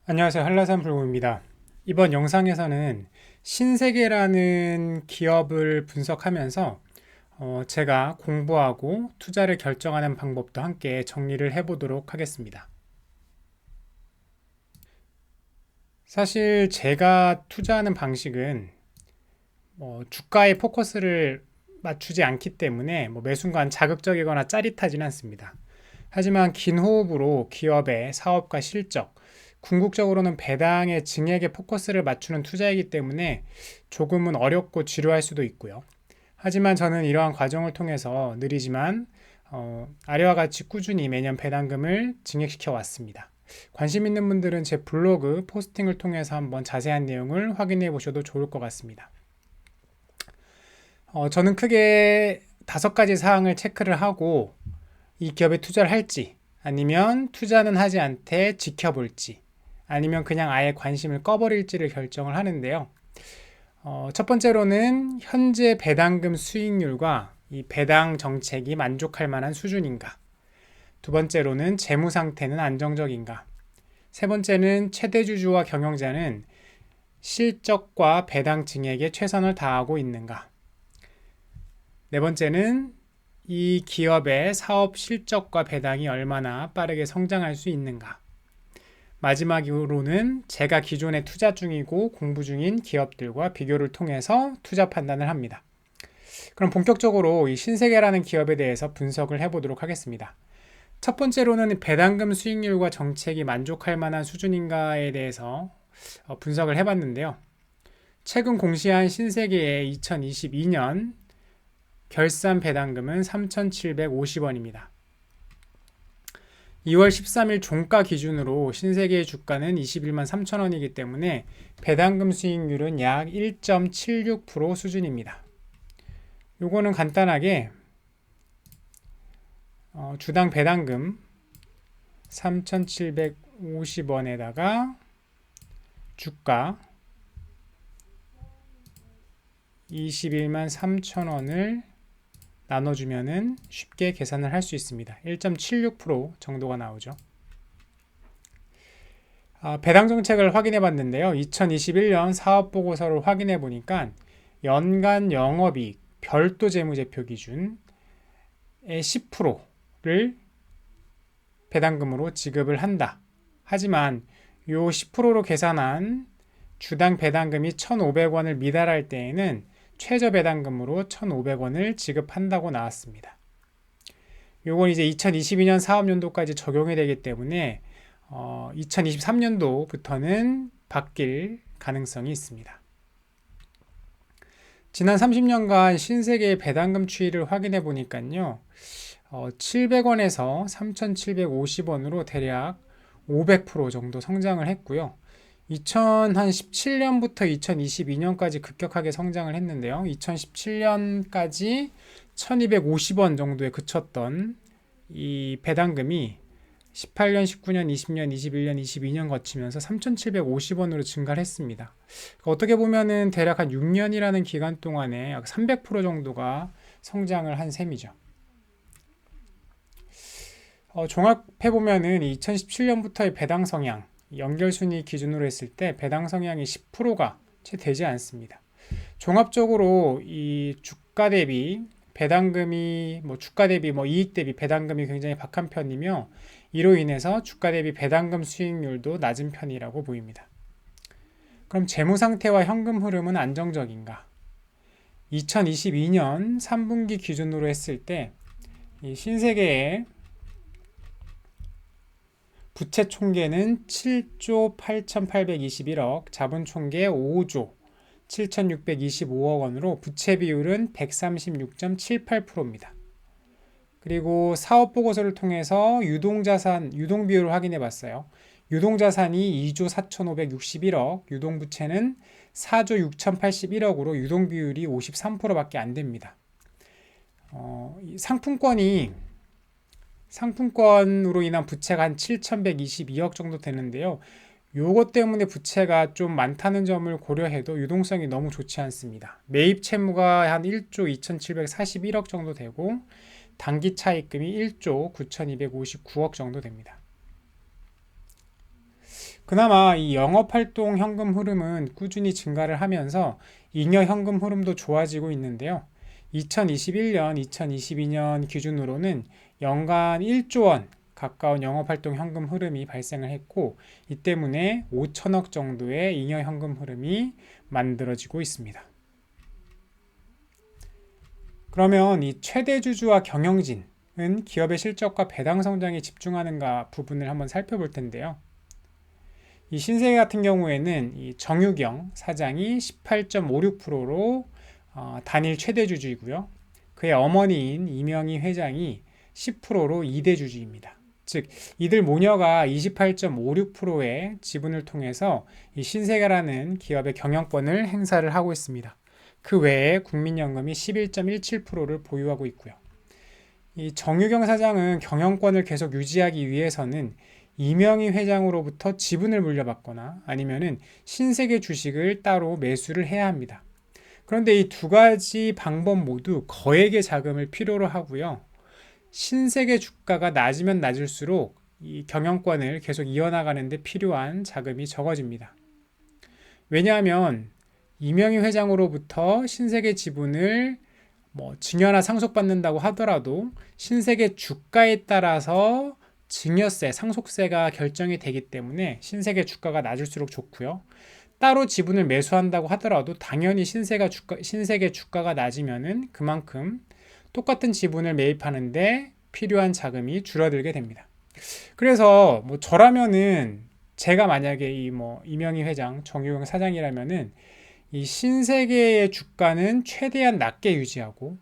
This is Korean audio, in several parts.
안녕하세요. 한라산불고입니다. 이번 영상에서는 신세계라는 기업을 분석하면서 제가 공부하고 투자를 결정하는 방법도 함께 정리를 해보도록 하겠습니다. 사실 제가 투자하는 방식은 주가에 포커스를 맞추지 않기 때문에 매 순간 자극적이거나 짜릿하지는 않습니다. 하지만 긴 호흡으로 기업의 사업과 실적, 궁극적으로는 배당의 증액에 포커스를 맞추는 투자이기 때문에 조금은 어렵고 지루할 수도 있고요. 하지만 저는 이러한 과정을 통해서 느리지만 아래와 같이 꾸준히 매년 배당금을 증액시켜 왔습니다. 관심 있는 분들은 제 블로그 포스팅을 통해서 한번 자세한 내용을 확인해 보셔도 좋을 것 같습니다. 저는 크게 5가지 사항을 체크를 하고 이 기업에 투자를 할지 아니면 투자는 하지 않되 지켜볼지 아니면 그냥 아예 관심을 꺼버릴지를 결정을 하는데요. 첫 번째로는 현재 배당금 수익률과 이 배당 정책이 만족할 만한 수준인가. 두 번째로는 재무 상태는 안정적인가. 세 번째는 최대 주주와 경영자는 실적과 배당 증액에 최선을 다하고 있는가. 네 번째는 이 기업의 사업 실적과 배당이 얼마나 빠르게 성장할 수 있는가. 마지막으로는 제가 기존에 투자 중이고 공부 중인 기업들과 비교를 통해서 투자 판단을 합니다. 그럼 본격적으로 이 신세계라는 기업에 대해서 분석을 해보도록 하겠습니다. 첫 번째로는 배당금 수익률과 정책이 만족할 만한 수준인가에 대해서 분석을 해봤는데요. 최근 공시한 신세계의 2022년 결산 배당금은 3,750원입니다. 2월 13일 종가 기준으로 신세계의 주가는 21만 3천원이기 때문에 배당금 수익률은 약 1.76% 수준입니다. 요거는 간단하게 주당 배당금 3,750원에다가 주가 21만 3천원을 나눠주면은 쉽게 계산을 할 수 있습니다. 1.76% 정도가 나오죠. 배당 정책을 확인해 봤는데요. 2021년 사업보고서를 확인해 보니까 연간 영업이익 별도 재무제표 기준의 10%를 배당금으로 지급을 한다. 하지만 요 10%로 계산한 주당 배당금이 1,500원을 미달할 때에는 최저 배당금으로 1,500원을 지급한다고 나왔습니다. 요건 이제 2022년 사업연도까지 적용이 되기 때문에 2023년도부터는 바뀔 가능성이 있습니다. 지난 30년간 신세계의 배당금 추이를 확인해 보니까요. 700원에서 3,750원으로 대략 500% 정도 성장을 했고요. 2017년부터 2022년까지 급격하게 성장을 했는데요. 2017년까지 1250원 정도에 그쳤던 이 배당금이 18년, 19년, 20년, 21년, 22년 거치면서 3,750원으로 증가를 했습니다. 어떻게 보면은 대략 한 6년이라는 기간 동안에 약 300% 정도가 성장을 한 셈이죠. 종합해보면은 2017년부터의 배당 성향, 연결순위 기준으로 했을 때 배당 성향이 10%가 채 되지 않습니다. 종합적으로 이 주가 대비 배당금이 주가 대비 이익 대비 배당금이 굉장히 박한 편이며 이로 인해서 주가 대비 배당금 수익률도 낮은 편이라고 보입니다. 그럼 재무 상태와 현금 흐름은 안정적인가? 2022년 3분기 기준으로 했을 때 이 신세계의 부채 총계는 7조 8,821억, 자본 총계 5조 7,625억 원으로 부채 비율은 136.78%입니다. 그리고 사업 보고서를 통해서 유동자산, 유동 비율을 확인해 봤어요. 유동자산이 2조 4,561억, 유동부채는 4조 6,081억으로 유동 비율이 53%밖에 안 됩니다. 상품권으로 인한 부채가 한 7,122억 정도 되는데요. 요것 때문에 부채가 좀 많다는 점을 고려해도 유동성이 너무 좋지 않습니다. 매입 채무가 한 1조 2,741억 정도 되고 단기 차입금이 1조 9,259억 정도 됩니다. 그나마 이 영업활동 현금 흐름은 꾸준히 증가를 하면서 잉여 현금 흐름도 좋아지고 있는데요. 2021년, 2022년 기준으로는 연간 1조 원 가까운 영업활동 현금 흐름이 발생을 했고, 이 때문에 5천억 정도의 잉여 현금 흐름이 만들어지고 있습니다. 그러면 이 최대 주주와 경영진은 기업의 실적과 배당 성장에 집중하는가 부분을 한번 살펴볼 텐데요. 이 신세계 같은 경우에는 이 정유경 사장이 18.56%로 단일 최대 주주이고요. 그의 어머니인 이명희 회장이 10%로 2대 주주입니다. 즉 이들 모녀가 28.56%의 지분을 통해서 이 신세계라는 기업의 경영권을 행사를 하고 있습니다. 그 외에 국민연금이 11.17%를 보유하고 있고요. 이 정유경 사장은 경영권을 계속 유지하기 위해서는 이명희 회장으로부터 지분을 물려받거나 아니면은 신세계 주식을 따로 매수를 해야 합니다. 그런데 이 두 가지 방법 모두 거액의 자금을 필요로 하고요. 신세계 주가가 낮으면 낮을수록 이 경영권을 계속 이어나가는 데 필요한 자금이 적어집니다. 왜냐하면 이명희 회장으로부터 신세계 지분을 증여나 상속받는다고 하더라도 신세계 주가에 따라서 증여세, 상속세가 결정이 되기 때문에 신세계 주가가 낮을수록 좋고요. 따로 지분을 매수한다고 하더라도 당연히 신세계 주가가 낮으면은 그만큼 똑같은 지분을 매입하는데 필요한 자금이 줄어들게 됩니다. 그래서 저라면은 제가 만약에 이명희 회장, 정유경 사장이라면은 이 신세계의 주가는 최대한 낮게 유지하고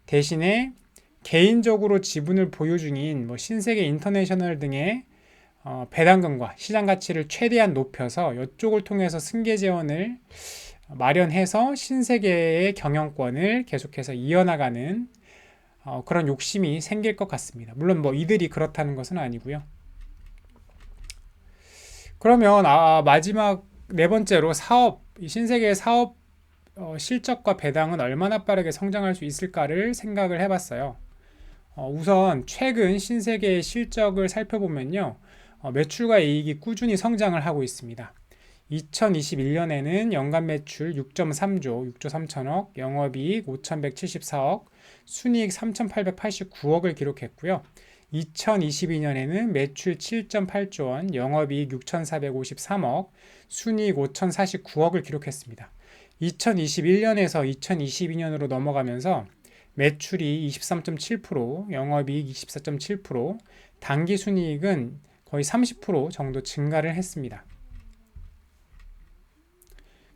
대신에 개인적으로 지분을 보유 중인 신세계 인터내셔널 등의 배당금과 시장 가치를 최대한 높여서 이쪽을 통해서 승계 재원을 마련해서 신세계의 경영권을 계속해서 이어나가는 그런 욕심이 생길 것 같습니다. 물론 이들이 그렇다는 것은 아니고요. 그러면 마지막 네 번째로 신세계의 사업 실적과 배당은 얼마나 빠르게 성장할 수 있을까를 생각을 해봤어요. 우선 최근 신세계의 실적을 살펴보면요. 매출과 이익이 꾸준히 성장을 하고 있습니다. 2021년에는 연간 매출 6.3조, 6조 3천억, 영업이익 5,174억, 순이익 3,889억을 기록했고요. 2022년에는 매출 7.8조 원, 영업이익 6,453억, 순이익 5,049억을 기록했습니다. 2021년에서 2022년으로 넘어가면서 매출이 23.7%, 영업이익 24.7%, 당기순이익은 거의 30% 정도 증가를 했습니다.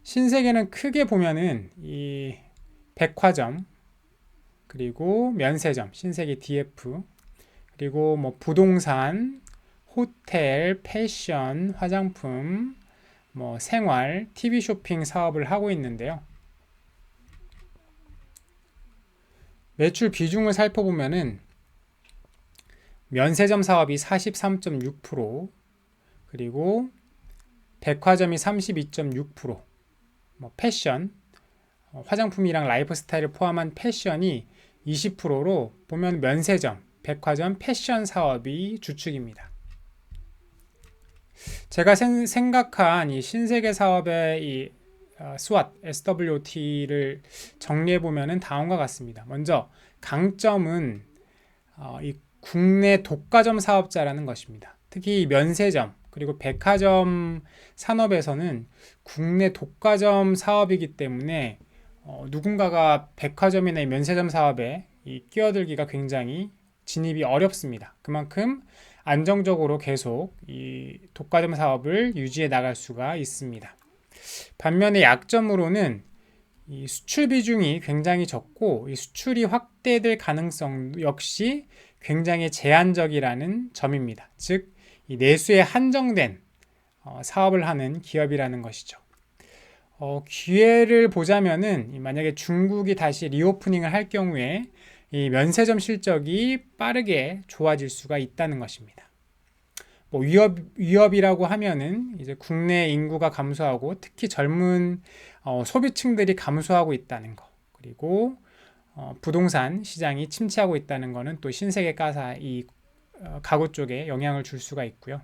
신세계는 크게 보면은 이 백화점, 그리고 면세점, 신세계 DF, 그리고 부동산, 호텔, 패션, 화장품, 생활, TV 쇼핑 사업을 하고 있는데요. 매출 비중을 살펴보면은 면세점 사업이 43.6%, 그리고 백화점이 32.6%, 패션, 화장품이랑 라이프스타일을 포함한 패션이 20%로 보면 면세점, 백화점, 패션 사업이 주축입니다. 제가 생각한 이 신세계 사업의 이 SWOT, SWOT를 정리해 보면은 다음과 같습니다. 먼저 강점은 이 국내 독과점 사업자라는 것입니다. 특히 면세점 그리고 백화점 산업에서는 국내 독과점 사업이기 때문에 누군가가 백화점이나 면세점 사업에 끼어들기가 굉장히 진입이 어렵습니다. 그만큼 안정적으로 계속 이 독과점 사업을 유지해 나갈 수가 있습니다. 반면에 약점으로는 이 수출 비중이 굉장히 적고 이 수출이 확대될 가능성 역시 굉장히 제한적이라는 점입니다. 즉, 이 내수에 한정된 사업을 하는 기업이라는 것이죠. 기회를 보자면은 만약에 중국이 다시 리오프닝을 할 경우에 이 면세점 실적이 빠르게 좋아질 수가 있다는 것입니다. 위협이라고 하면은 이제 국내 인구가 감소하고 특히 젊은 소비층들이 감소하고 있다는 거, 그리고 부동산 시장이 침체하고 있다는 것은 또 신세계 가구 쪽에 영향을 줄 수가 있고요.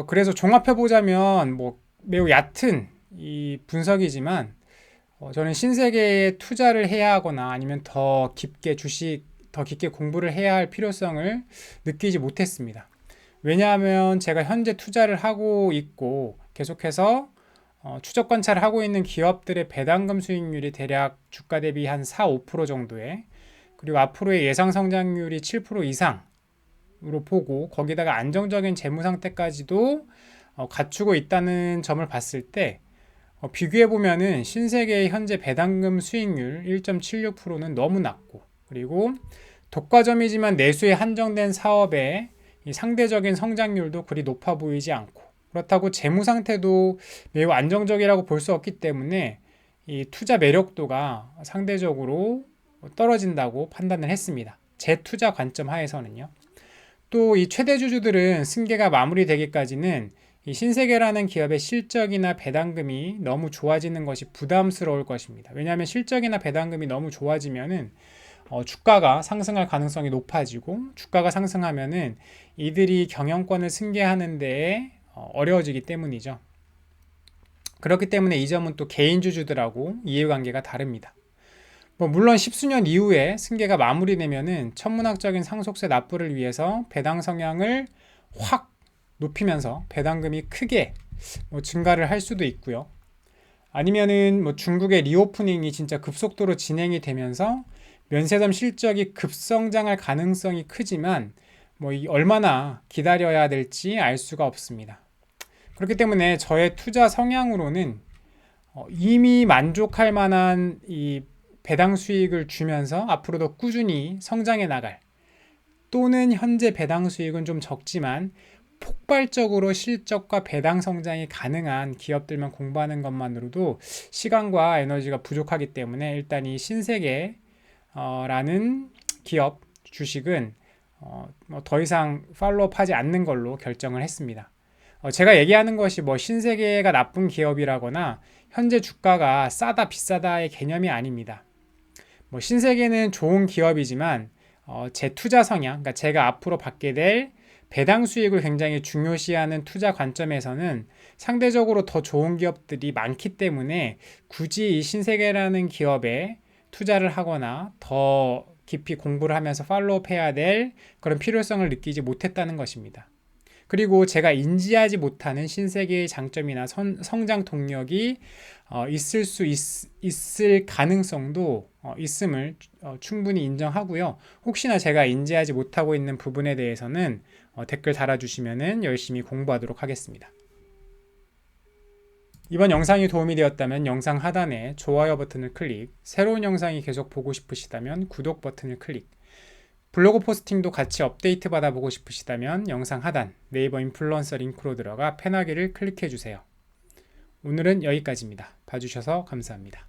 그래서 종합해 보자면 뭐 매우 얕은 이 분석이지만 저는 신세계에 투자를 해야 하거나 아니면 더 깊게 공부를 해야 할 필요성을 느끼지 못했습니다. 왜냐하면 제가 현재 투자를 하고 있고 계속해서 추적 관찰을 하고 있는 기업들의 배당금 수익률이 대략 주가 대비 한 4, 5% 정도에, 그리고 앞으로의 예상 성장률이 7% 이상으로 보고 거기다가 안정적인 재무 상태까지도 갖추고 있다는 점을 봤을 때 비교해 보면은 신세계의 현재 배당금 수익률 1.76%는 너무 낮고, 그리고 독과점이지만 내수에 한정된 사업의 이 상대적인 성장률도 그리 높아 보이지 않고, 그렇다고 재무 상태도 매우 안정적이라고 볼 수 없기 때문에 이 투자 매력도가 상대적으로 떨어진다고 판단을 했습니다. 제 투자 관점 하에서는요. 또 이 최대 주주들은 승계가 마무리되기까지는 이 신세계라는 기업의 실적이나 배당금이 너무 좋아지는 것이 부담스러울 것입니다. 왜냐하면 실적이나 배당금이 너무 좋아지면은 주가가 상승할 가능성이 높아지고, 주가가 상승하면은 이들이 경영권을 승계하는 데에 어려워지기 때문이죠. 그렇기 때문에 이 점은 또 개인 주주들하고 이해관계가 다릅니다. 물론 십수년 이후에 승계가 마무리되면은 천문학적인 상속세 납부를 위해서 배당 성향을 확 높이면서 배당금이 크게 증가를 할 수도 있고요. 아니면은 중국의 리오프닝이 진짜 급속도로 진행이 되면서 면세점 실적이 급성장할 가능성이 크지만 얼마나 기다려야 될지 알 수가 없습니다. 그렇기 때문에 저의 투자 성향으로는 이미 만족할 만한 이 배당 수익을 주면서 앞으로도 꾸준히 성장해 나갈, 또는 현재 배당 수익은 좀 적지만 폭발적으로 실적과 배당 성장이 가능한 기업들만 공부하는 것만으로도 시간과 에너지가 부족하기 때문에 일단 이 신세계라는 기업 주식은 더 이상 팔로우하지 않는 걸로 결정을 했습니다. 제가 얘기하는 것이 신세계가 나쁜 기업이라거나 현재 주가가 싸다 비싸다의 개념이 아닙니다. 신세계는 좋은 기업이지만 제 투자 성향, 그러니까 제가 앞으로 받게 될 배당 수익을 굉장히 중요시하는 투자 관점에서는 상대적으로 더 좋은 기업들이 많기 때문에 굳이 이 신세계라는 기업에 투자를 하거나 더 깊이 공부를 하면서 팔로우업 해야 될 그런 필요성을 느끼지 못했다는 것입니다. 그리고 제가 인지하지 못하는 신세계의 장점이나 성장 동력이 있을 가능성도 있음을 충분히 인정하고요. 혹시나 제가 인지하지 못하고 있는 부분에 대해서는 댓글 달아주시면 열심히 공부하도록 하겠습니다. 이번 영상이 도움이 되었다면 영상 하단에 좋아요 버튼을 클릭, 새로운 영상이 계속 보고 싶으시다면 구독 버튼을 클릭, 블로그 포스팅도 같이 업데이트 받아보고 싶으시다면 영상 하단 네이버 인플루언서 링크로 들어가 펜하기를 클릭해주세요. 오늘은 여기까지입니다. 봐주셔서 감사합니다.